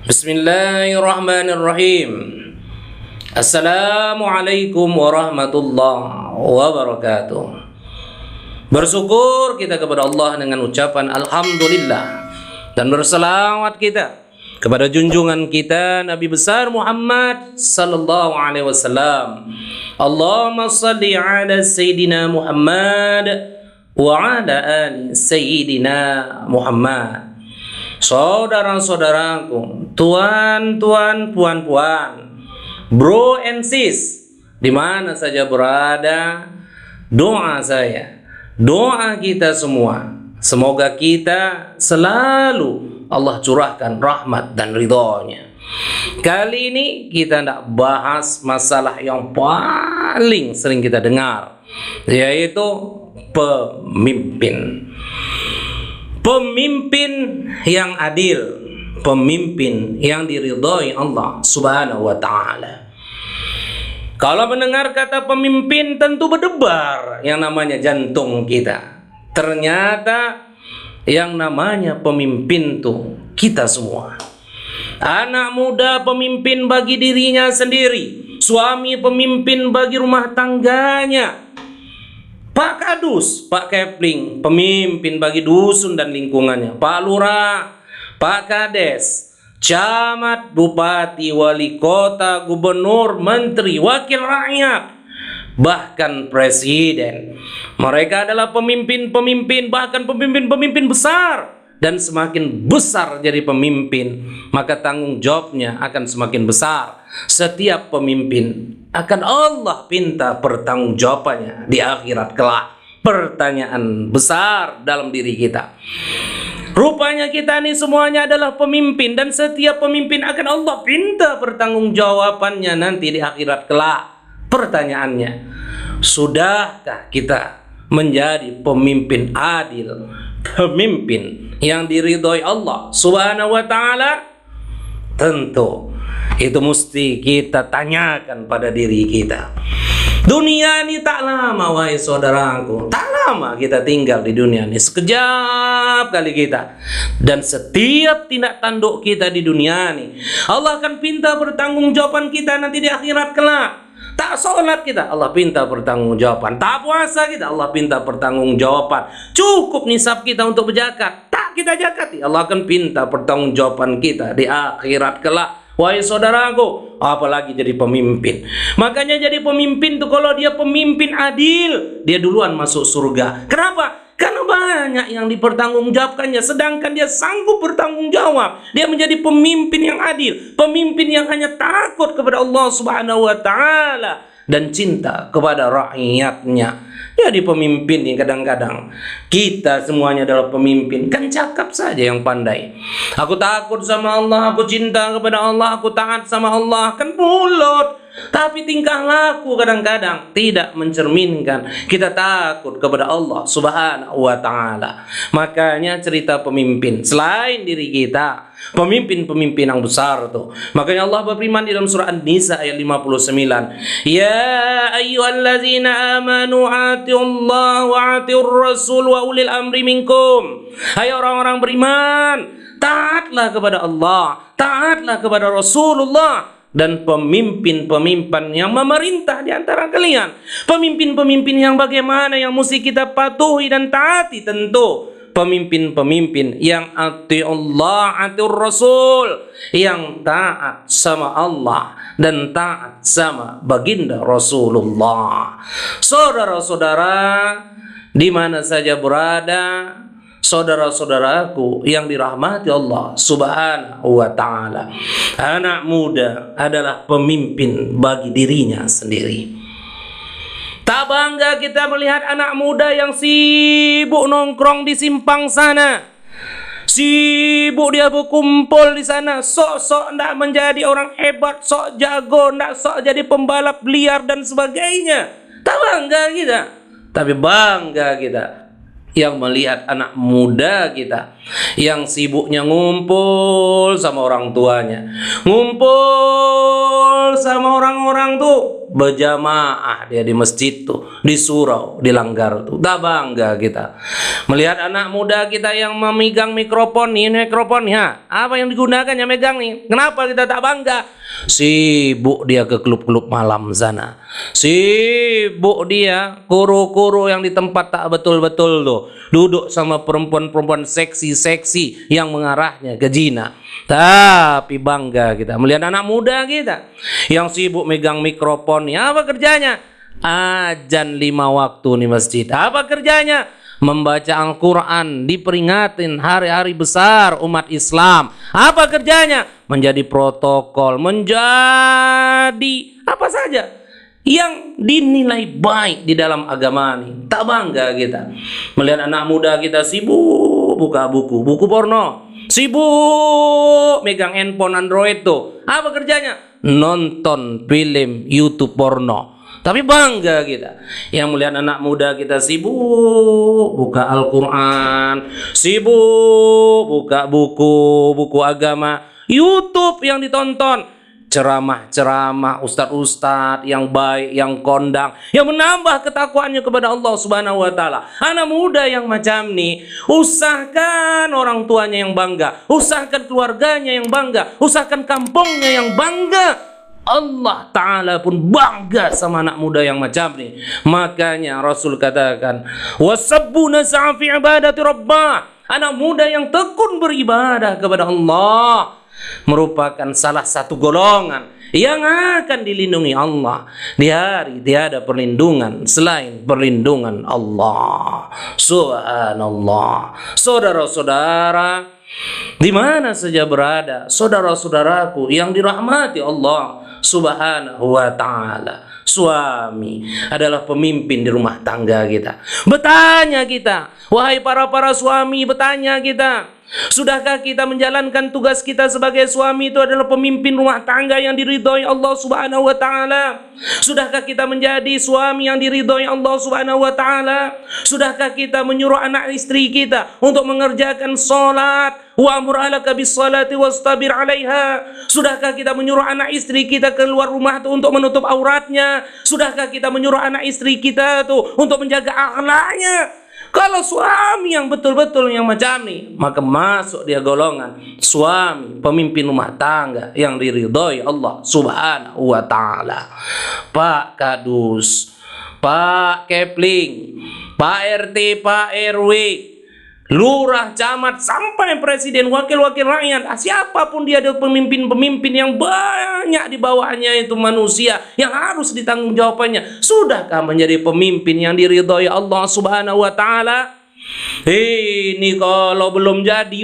Bismillahirrahmanirrahim. Assalamualaikum warahmatullahi wabarakatuh. Bersyukur kita kepada Allah dengan ucapan Alhamdulillah, dan berselawat kita kepada junjungan kita Nabi besar Muhammad sallallahu alaihi wasallam. Allahumma salli ala Sayyidina Muhammad wa ala ali Sayyidina Muhammad. Saudara-saudaraku, tuan-tuan, puan-puan, bro and sis, di mana saja berada, doa saya, doa kita semua, semoga kita selalu Allah curahkan rahmat dan ridhonya. Kali ini kita tidak bahas masalah yang paling sering kita dengar, yaitu pemimpin. Pemimpin yang adil, pemimpin yang diridhai Allah Subhanahu wa taala. Kalau mendengar kata pemimpin tentu berdebar yang namanya jantung kita. Ternyata yang namanya pemimpin tuh kita semua. Anak muda pemimpin bagi dirinya sendiri, suami pemimpin bagi rumah tangganya, Pak Kadus, Pak Kepling, pemimpin bagi dusun dan lingkungannya, Pak Lurah, Pak Kades, camat, bupati, wali kota, gubernur, menteri, wakil rakyat, bahkan presiden. Mereka adalah pemimpin-pemimpin, bahkan pemimpin-pemimpin besar. Dan semakin besar jadi pemimpin, maka tanggung jawabnya akan semakin besar. Setiap pemimpin akan Allah pinta pertanggungjawabannya di akhirat kelak. Pertanyaan besar dalam diri kita. Rupanya kita ini semuanya adalah pemimpin, dan setiap pemimpin akan Allah pinta pertanggungjawabannya nanti di akhirat kelak. Pertanyaannya, sudahkah kita menjadi pemimpin adil, pemimpin yang diridhoi Allah Subhanahu wa taala? Tentu itu mesti kita tanyakan pada diri kita. Dunia ini tak lama, wahai saudaraku, tak lama kita tinggal di dunia ini, sekejap kali kita. Dan setiap tindak tanduk kita di dunia ini Allah akan pinta pertanggungjawaban kita nanti di akhirat kelak. Tak sholat kita, Allah pinta pertanggungjawaban. Tak puasa kita, Allah pinta pertanggungjawaban. Cukup nisab kita untuk berzakat, tak kita zakati, Allah akan pinta pertanggungjawaban kita di akhirat kelak. Wahai saudaraku, apalagi jadi pemimpin. Makanya jadi pemimpin tuh, kalau dia pemimpin adil, dia duluan masuk surga. Kenapa? Karena banyak yang dipertanggungjawabkannya, sedangkan dia sanggup bertanggung jawab. Dia menjadi pemimpin yang adil, pemimpin yang hanya takut kepada Allah Subhanahu wa taala dan cinta kepada rakyatnya. Jadi pemimpin nih, kadang-kadang kita semuanya adalah pemimpin, kan cakap saja yang pandai. Aku takut sama Allah, aku cinta kepada Allah, aku taat sama Allah, kan mulut. Tapi tingkah laku kadang-kadang tidak mencerminkan kita takut kepada Allah Subhanahu wa taala. Makanya cerita pemimpin selain diri kita, pemimpin-pemimpin yang besar tuh. Makanya Allah berfirman di dalam surah An-Nisa ayat 59, ya ayyuhallazina amanu atiullah wa atiur rasul wa ulil amri minkum. Hai orang-orang beriman, taatlah kepada Allah, taatlah kepada Rasulullah dan pemimpin-pemimpin yang memerintah di antara kalian. Pemimpin-pemimpin yang bagaimana yang mesti kita patuhi dan taati? Tentu pemimpin-pemimpin yang ati Allah, ati Rasul, yang taat sama Allah dan taat sama baginda Rasulullah. Saudara-saudara di mana saja berada, saudara-saudaraku yang dirahmati Allah Subhanahu wa taala, anak muda adalah pemimpin bagi dirinya sendiri. Tak bangga kita melihat anak muda yang sibuk nongkrong di simpang sana, sibuk dia berkumpul di sana, sok-sok ndak menjadi orang hebat, sok jago, ndak sok jadi pembalap liar dan sebagainya. Tak bangga kita, tapi bangga kita yang melihat anak muda kita yang sibuknya ngumpul sama orang tuanya, ngumpul sama orang-orang tuh, berjamaah dia di masjid tuh, di surau, di langgar tuh. Tak bangga kita melihat anak muda kita yang memegang mikrofon. Ini mikrofon ya, apa yang digunakan yang megang nih? Kenapa kita tak bangga? Sibuk dia ke klub-klub malam sana, sibuk dia kuru-kuru yang di tempat tak betul-betul tuh, duduk sama perempuan-perempuan seksi-seksi yang mengarahnya ke zina. Tapi bangga kita melihat anak muda kita yang sibuk megang mikrofon. Apa kerjanya? Azan 5 waktu di masjid. Apa kerjanya? Membaca Al-Quran, diperingatin hari-hari besar umat Islam. Apa kerjanya? Menjadi protokol, menjadi apa saja yang dinilai baik di dalam agama ini. Tak bangga kita melihat anak muda kita sibuk buka buku porno, sibuk megang handphone Android tuh. Apa kerjanya? Nonton film YouTube porno. Tapi bangga kita yang melihat anak muda kita sibuk buka Al-Quran, sibuk buka buku agama, YouTube yang ditonton, ceramah-ceramah ustadz-ustadz yang baik, yang kondang, yang menambah ketakwaannya kepada Allah Subhanahu wa taala. Anak muda yang macam nih, usahakan orang tuanya yang bangga, usahakan keluarganya yang bangga, usahakan kampungnya yang bangga. Allah Ta'ala pun bangga sama anak muda yang macam ni. Makanya Rasul katakan, wasabbuna sa'fi ibadati rabbah. Anak muda yang tekun beribadah kepada Allah merupakan salah satu golongan yang akan dilindungi Allah di hari tiada perlindungan selain perlindungan Allah. Subhanallah. Saudara-saudara, di mana saja berada, saudara-saudaraku yang dirahmati Allah Subhanahu wa ta'ala, suami adalah pemimpin di rumah tangga kita. Bertanya kita, wahai para suami, bertanya kita, sudahkah kita menjalankan tugas kita sebagai suami itu adalah pemimpin rumah tangga yang diridhoi Allah Subhanahu wa ta'ala? Sudahkah kita menjadi suami yang diridhoi Allah Subhanahu wa ta'ala? Sudahkah kita menyuruh anak istri kita untuk mengerjakan salat? Wa'mur ahlaka bis-salati wastabir 'alaiha. Sudahkah kita menyuruh anak istri kita keluar rumah itu untuk menutup auratnya? Sudahkah kita menyuruh anak istri kita itu untuk menjaga akhlaknya? Kalau suami yang betul-betul yang macam ni, maka masuk dia golongan suami pemimpin rumah tangga yang diridhoi Allah Subhanahu wa ta'ala. Pak Kadus, Pak Kepling, Pak RT, Pak RW, lurah, camat, sampai presiden, wakil-wakil rakyat, siapapun dia ada pemimpin-pemimpin yang banyak di bawahnya itu manusia yang harus ditanggungjawabkannya. Sudahkah menjadi pemimpin yang diridhoi Allah Subhanahu wa ta'ala? Ini kalau belum jadi,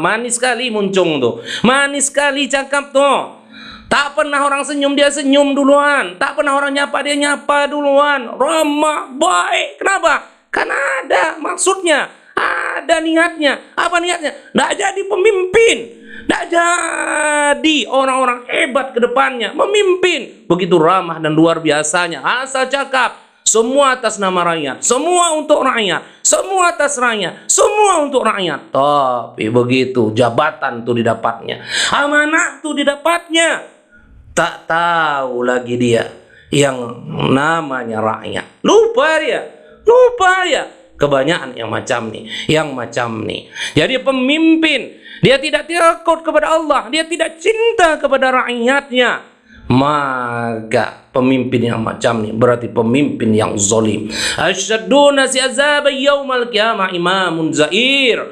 manis sekali muncung tuh, manis sekali cakap tuh. Tak pernah orang senyum dia senyum duluan, tak pernah orang nyapa dia nyapa duluan, ramah, baik. Kenapa? Karena ada maksudnya, ada niatnya. Apa niatnya? Tidak jadi pemimpin, tidak jadi orang-orang hebat ke depannya, memimpin. Begitu ramah dan luar biasanya, asal cakap, semua atas nama rakyat, semua untuk rakyat, semua atas rakyat, semua untuk rakyat. Tapi begitu jabatan itu didapatnya, amanah itu didapatnya, tak tahu lagi dia yang namanya rakyat. Lupa ya, kebanyakan yang macam nih, Jadi pemimpin, dia tidak takut kepada Allah, dia tidak cinta kepada rakyatnya, maka pemimpin yang macam ni berarti pemimpin yang zalim. Asyaddu nasi azab yaumal qiyamah imamun zair.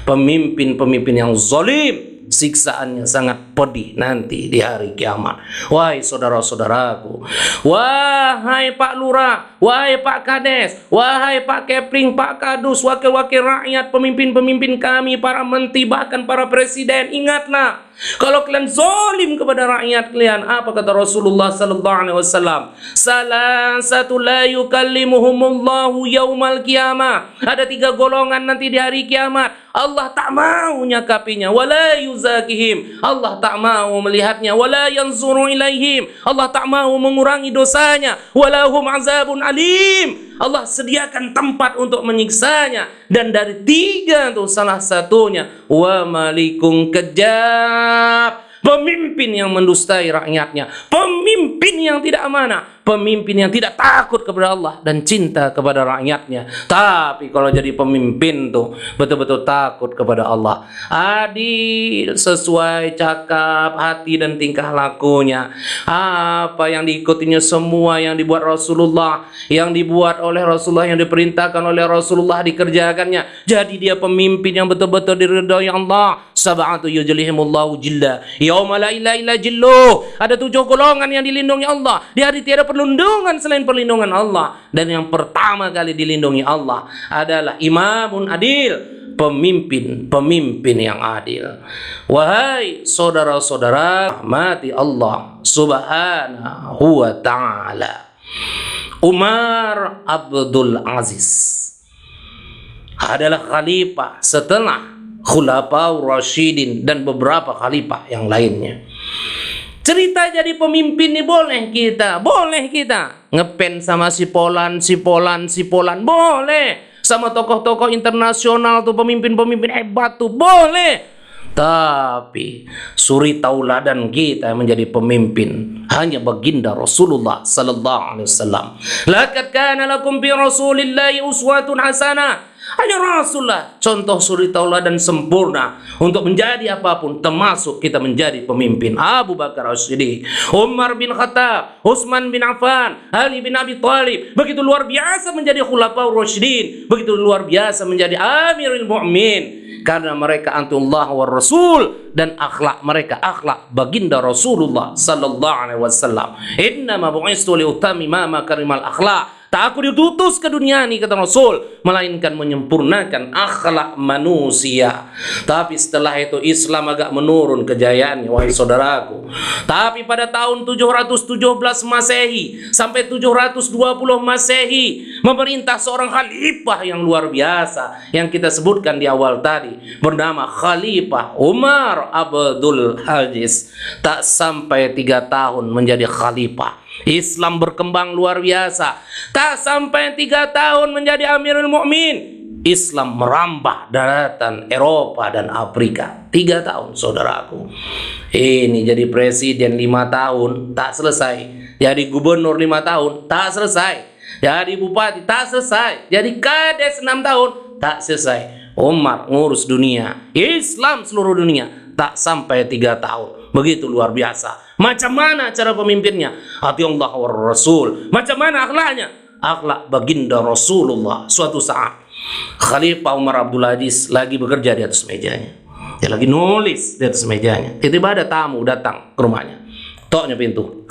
Pemimpin-pemimpin yang zalim, siksaannya sangat pedih nanti di hari kiamat. Wahai saudara-saudaraku, wahai Pak Lurah, wahai Pak Kades, wahai Pak Kepling, Pak Kadus, wakil-wakil rakyat, pemimpin-pemimpin kami, para menteri, bahkan para presiden, ingatlah, kalau kalian zalim kepada rakyat kalian, apa kata Rasulullah sallallahu alaihi wasallam? Salasatu la yukallimuhumullahu yaumal qiyamah. Ada 3 golongan nanti di hari kiamat, Allah tak mau nyakapinya. Wala yuzakihim, Allah tak tak mau melihatnya. Wala yanzuru ilaihim, Allah tak mau mengurangi dosanya. Walahum azabun alim, Allah sediakan tempat untuk menyiksanya. Dan dari tiga itu salah satunya wa malikun kejab, pemimpin yang mendustai rakyatnya, pemimpin yang tidak amanah, pemimpin yang tidak takut kepada Allah dan cinta kepada rakyatnya. Tapi kalau jadi pemimpin tuh betul-betul takut kepada Allah, adil sesuai cakap hati dan tingkah lakunya. Apa yang diikutinya semua yang dibuat Rasulullah, yang dibuat oleh Rasulullah, yang diperintahkan oleh Rasulullah dikerjakannya. Jadi dia pemimpin yang betul-betul diridhai Allah. Sab'atu yujlihimullahu jilla yauma la ilaha illa jilluh. Ada 7 golongan yang dilindungi Allah di hari tiada perlindungan selain perlindungan Allah. Dan yang pertama kali dilindungi Allah adalah imamun adil, pemimpin yang adil. Wahai saudara-saudara, rahmati Allah subhanahu wa ta'ala, Umar Abdul Aziz adalah khalifah setelah Khulafaur Rasyidin dan beberapa khalifah yang lainnya. Cerita jadi pemimpin ini boleh kita ngepen sama si Polan, boleh. Sama tokoh-tokoh internasional tuh, pemimpin-pemimpin hebat tuh, boleh. Tapi suri tauladan kita menjadi pemimpin hanya baginda Rasulullah sallallahu alaihi wasallam. Laqad kana lakum bi Rasulillahi uswatun hasanah. Hanya Rasulullah contoh suri tauladan sempurna untuk menjadi apapun, termasuk kita menjadi pemimpin. Abu Bakar As-Siddiq, Umar bin Khattab, Utsman bin Affan, Ali bin Abi Thalib begitu luar biasa menjadi khulafaur rasyidin, begitu luar biasa menjadi amirul mukminin, karena mereka antiullah wa rasul dan akhlak mereka akhlak baginda Rasulullah sallallahu alaihi wasallam. Innama bu'istu li utammima makarimal akhlak. Tak aku diutus ke dunia ini, kata Rasul, melainkan menyempurnakan akhlak manusia. Tapi setelah itu Islam agak menurun kejayaannya, wahai saudaraku. Tapi pada tahun 717 Masehi sampai 720 Masehi memerintah seorang khalifah yang luar biasa yang kita sebutkan di awal tadi, bernama Khalifah Umar Abdul Aziz. Tak sampai 3 tahun menjadi khalifah, Islam berkembang luar biasa. Tak sampai 3 tahun menjadi Amirul Mukmin, Islam merambah daratan Eropa dan Afrika. 3 tahun, saudaraku. Ini jadi presiden 5 tahun, tak selesai. Jadi gubernur 5 tahun, tak selesai. Jadi bupati, tak selesai. Jadi kades 6 tahun, tak selesai. Umar ngurus dunia, Islam seluruh dunia, tak sampai 3 tahun. Begitu luar biasa. Macam mana cara pemimpinnya? Hati Allah wa Rasul. Macam mana akhlaknya? Akhlak baginda Rasulullah. Suatu saat Khalifah Umar Abdul Aziz lagi bekerja di atas mejanya. Dia lagi nulis di atas mejanya. Tiba-tiba ada tamu datang ke rumahnya. Toknya pintu.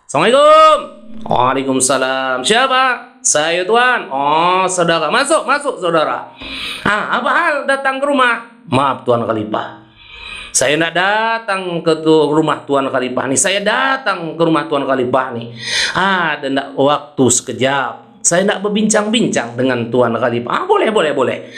Assalamualaikum. Waalaikumsalam. Siapa? Saya tuan. Oh, saudara. Masuk saudara. Apa hal datang ke rumah? Maaf tuan Khalifah, saya tidak datang ke rumah Tuan Khalifah nih. Saya datang ke rumah Tuan Khalifah nih. Ada ndak waktu sekejap? Saya tidak berbincang-bincang dengan Tuan Khalifah. Boleh.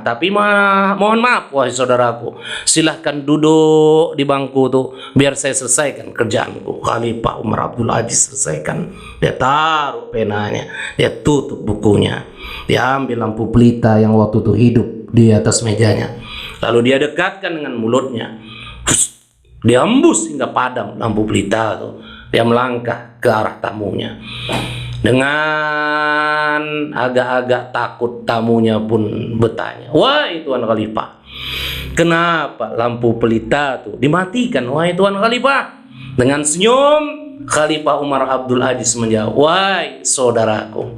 Tapi mohon maaf, wahai saudaraku. Silahkan duduk di bangku tuh, biar saya selesaikan kerjaanku. Khalifah Umar Abdul Aziz selesaikan. Dia taruh penanya, dia tutup bukunya, dia ambil lampu pelita yang waktu itu hidup di atas mejanya. Lalu dia dekatkan dengan mulutnya. Dia hembus hingga padam lampu pelita itu. Dia melangkah ke arah tamunya. Dengan agak-agak takut, tamunya pun bertanya, "Wahai Tuan Khalifah, kenapa lampu pelita itu dimatikan, wahai Tuan Khalifah?" Dengan senyum, Khalifah Umar Abdul Aziz menjawab, "Wahai saudaraku,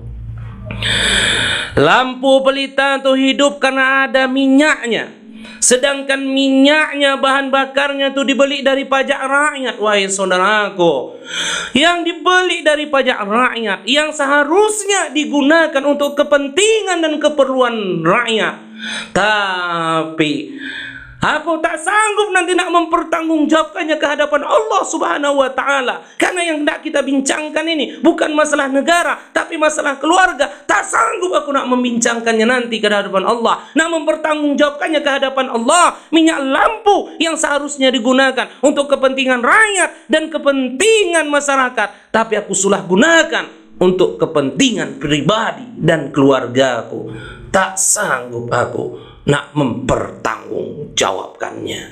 lampu pelita itu hidup karena ada minyaknya. Sedangkan minyaknya, bahan bakarnya itu dibeli dari pajak rakyat, wahai saudaraku. Yang dibeli dari pajak rakyat, yang seharusnya digunakan untuk kepentingan dan keperluan rakyat. Tapi Aku tak sanggup nanti nak mempertanggungjawabkannya ke hadapan Allah Subhanahu wa Ta'ala. Karena yang hendak kita bincangkan ini bukan masalah negara, tapi masalah keluarga. Tak sanggup aku nak membincangkannya nanti ke hadapan Allah, nak mempertanggungjawabkannya ke hadapan Allah. Minyak lampu yang seharusnya digunakan untuk kepentingan rakyat dan kepentingan masyarakat, tapi aku sulah gunakan untuk kepentingan pribadi dan keluargaku. Tak sanggup aku nak mempertanggungjawabkannya.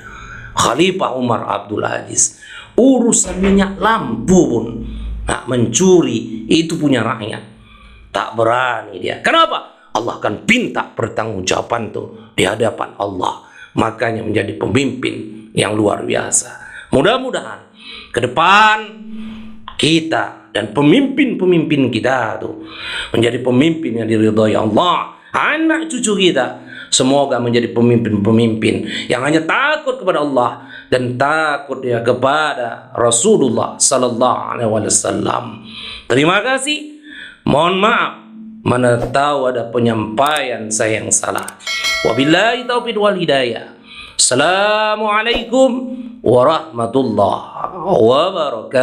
Khalifah Umar Abdul Aziz, urusan minyak lampu pun nak mencuri, itu punya rakyat. Tak berani dia. Kenapa? Allah akan pinta pertanggungjawaban tuh di hadapan Allah. Makanya menjadi pemimpin yang luar biasa. Mudah-mudahan ke depan kita dan pemimpin-pemimpin kita tuh menjadi pemimpin yang diridhai Allah. Anak cucu kita semoga menjadi pemimpin-pemimpin yang hanya takut kepada Allah dan takut ya kepada Rasulullah sallallahu alaihi wasallam. Terima kasih. Mohon maaf mana tahu ada penyampaian saya yang salah. Wabillahi taufiq wal hidayah. Assalamualaikum warahmatullahi wabarakatuh.